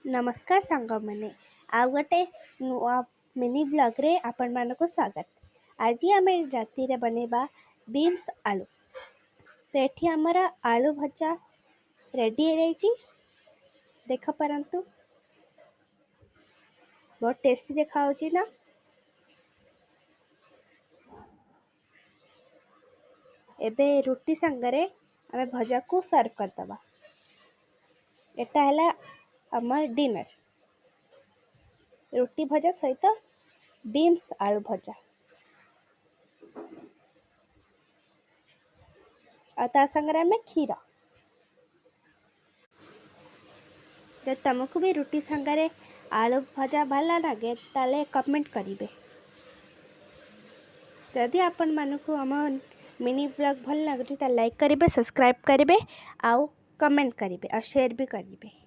नमस्कार सांग मैंने आउ गोटे नुआ मिनी ब्लॉग रे आपण मानक स्वागत। आज आम राति बनैबा बीन्स आलू। तो ये आमर आलू भजा रेडी हो देख पारंतु बहुत टेस्टी देखा ना। एबे रुटी सांगरे आम भजा को सर्व करदबा। एटा है आमर डिनर रुटी भजा सहित बीन्स आलू भजा आ संगे आम क्षीर। जब तुमको भी रुटी सांगरे आलू भजा भल लगे ताले कमेंट करिवे। जदि आपण मानक आम मिनी ब्लॉग भल लगुच लाइक करेंगे, सब्सक्राइब करेंगे, आउ कमेंट करेंगे और शेयर भी करेंगे।